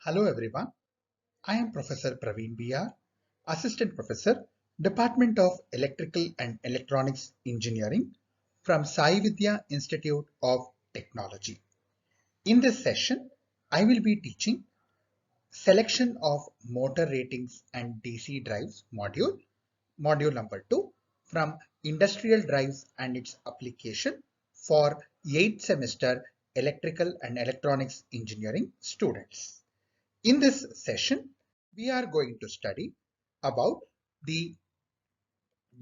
Hello everyone, I am Professor Praveen B.R., Assistant Professor, Department of Electrical and Electronics Engineering from Sai Vidya Institute of Technology. In this session, I will be teaching selection of motor ratings and DC drives module number 2 from Industrial Drives and its application for 8th semester Electrical and Electronics Engineering students. In this session, we are going to study about the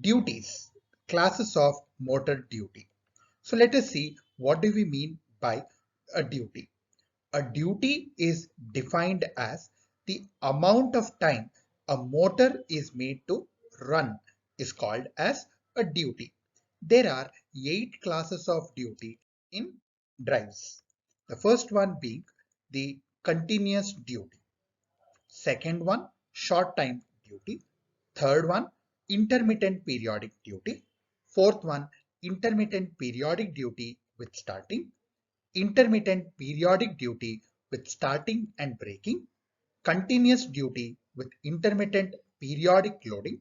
duties, classes of motor duty. So let us see what do we mean by a duty. A duty is defined as the amount of time a motor is made to run is called as a duty. There are 8 classes of duty in drives. The first one being the continuous duty. Second one, short time duty. Third one, intermittent periodic duty. Fourth one, intermittent periodic duty with starting. Intermittent periodic duty with starting and breaking. Continuous duty with intermittent periodic loading.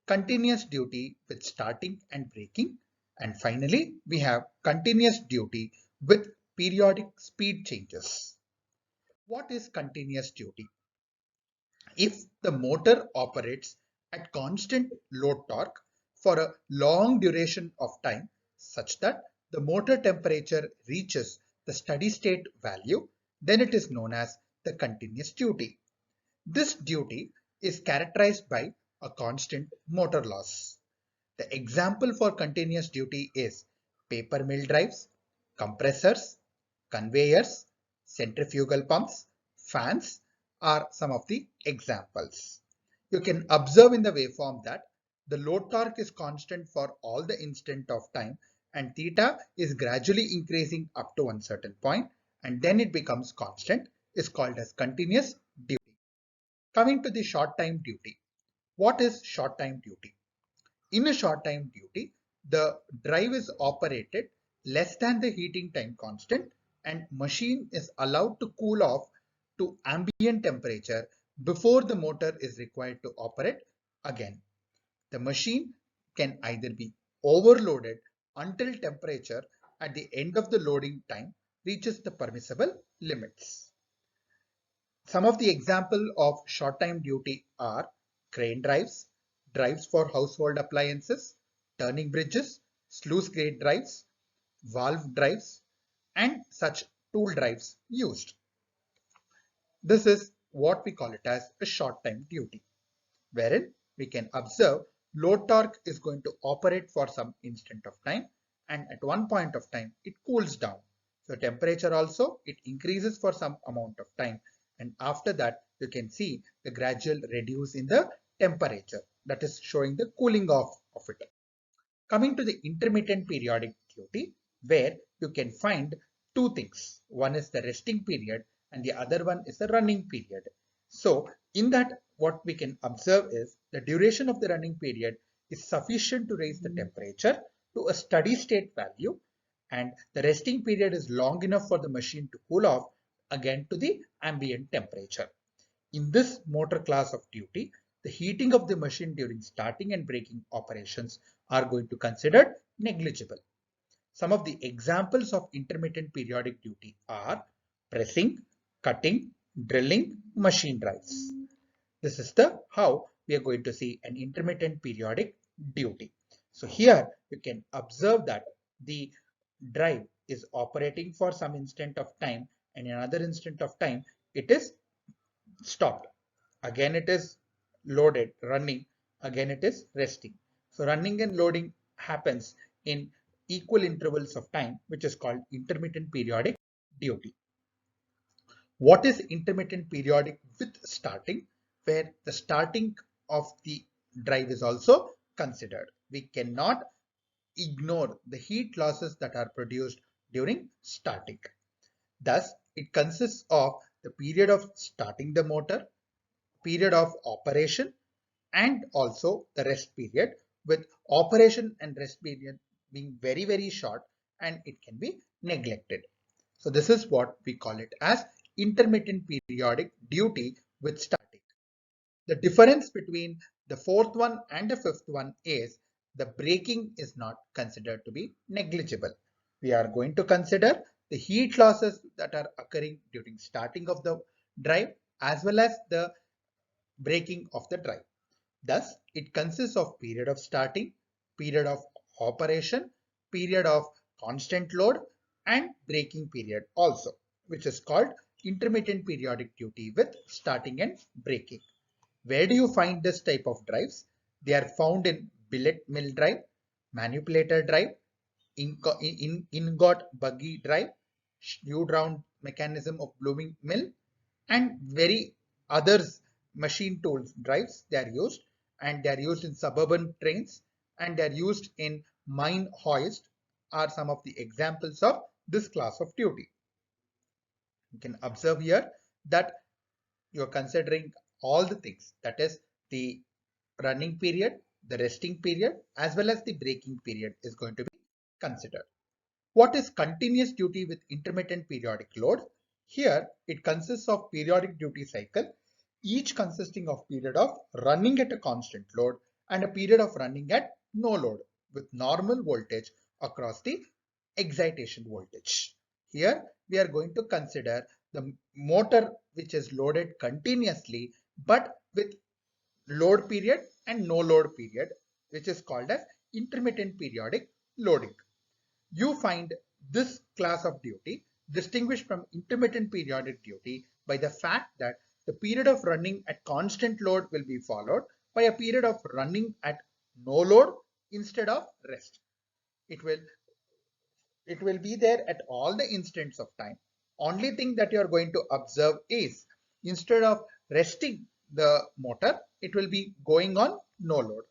Continuous duty with starting and breaking. And finally, we have continuous duty with periodic speed changes. What is continuous duty? If the motor operates at constant load torque for a long duration of time such that the motor temperature reaches the steady state value, then it is known as the continuous duty. This duty is characterized by a constant motor loss. The example for continuous duty is paper mill drives, compressors, conveyors, centrifugal pumps, fans are some of the examples. You can observe in the waveform that the load torque is constant for all the instant of time and theta is gradually increasing up to one certain point and then it becomes constant, is called as continuous duty. Coming to the short time duty. What is short time duty? In a short time duty, the drive is operated less than the heating time constant and machine is allowed to cool off to ambient temperature before the motor is required to operate again. The machine can either be overloaded until temperature at the end of the loading time reaches the permissible limits. Some of the example of short time duty are crane drives, drives for household appliances, turning bridges, sluice gate drives, valve drives, and such tool drives used. This is what we call it as a short time duty, wherein we can observe load torque is going to operate for some instant of time and at one point of time it cools down. So temperature also it increases for some amount of time and after that you can see the gradual reduce in the temperature, that is showing the cooling off of it. Coming to the intermittent periodic duty, where you can find two things. One is the resting period and the other one is the running period. So in that what we can observe is the duration of the running period is sufficient to raise the temperature to a steady state value and the resting period is long enough for the machine to cool off again to the ambient temperature. In this motor class of duty, the heating of the machine during starting and braking operations are going to be considered negligible. Some of the examples of intermittent periodic duty are pressing, cutting, drilling, machine drives. This is the how we are going to see an intermittent periodic duty. So here you can observe that the drive is operating for some instant of time and in another instant of time it is stopped. Again it is loaded, running, again it is resting. So running and loading happens in equal intervals of time, which is called intermittent periodic duty. What is intermittent periodic with starting? Where the starting of the drive is also considered. We cannot ignore the heat losses that are produced during starting. Thus, it consists of the period of starting the motor, period of operation and also the rest period, with operation and rest period being very short and it can be neglected. So this is what we call it as intermittent periodic duty with starting. The difference between the fourth one and the fifth one is the braking is not considered to be negligible. We are going to consider the heat losses that are occurring during starting of the drive as well as the braking of the drive. Thus, it consists of period of starting, period of operation, period of constant load, and braking period also, which is called intermittent periodic duty with starting and braking. Where do you find this type of drives? They are found in billet mill drive, manipulator drive, ingot buggy drive, screwed round mechanism of blooming mill, and very others machine tools drives they are used, and they are used in suburban trains, and they are used in mine hoist are some of the examples of this class of duty. You can observe here that you are considering all the things, that is the running period, the resting period, as well as the braking period is going to be considered. What is continuous duty with intermittent periodic load? Here it consists of periodic duty cycle, each consisting of period of running at a constant load and a period of running at no load with normal voltage across the excitation voltage. Here we are going to consider the motor which is loaded continuously but with load period and no load period, which is called as intermittent periodic loading. You find this class of duty distinguished from intermittent periodic duty by the fact that the period of running at constant load will be followed by a period of running at no load instead of rest. It will be there at all the instants of time. Only thing that you are going to observe is instead of resting the motor, it will be going on no load.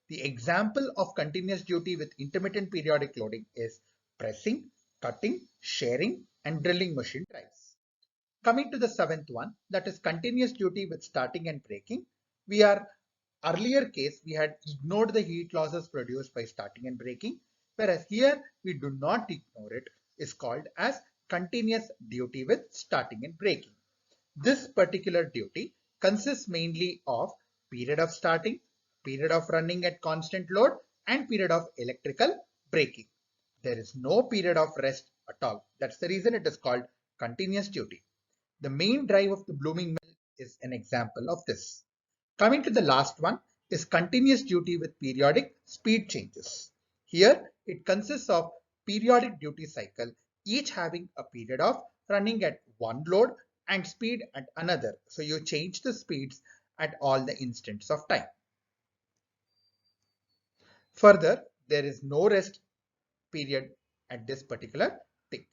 The example of continuous duty with intermittent periodic loading is pressing, cutting, shearing, and drilling machine drives. Coming to the seventh one, that is continuous duty with starting and braking. Earlier case, we had ignored the heat losses produced by starting and braking, whereas here we do not ignore it, is called as continuous duty with starting and braking. This particular duty consists mainly of period of starting, period of running at constant load, and period of electrical braking. There is no period of rest at all. That's the reason it is called continuous duty. The main drive of the blooming mill is an example of this. Coming to the last one is continuous duty with periodic speed changes. Here it consists of periodic duty cycle, each having a period of running at one load and speed at another. So you change the speeds at all the instants of time. Further, there is no rest period at this particular thing.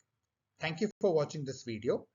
Thank you for watching this video.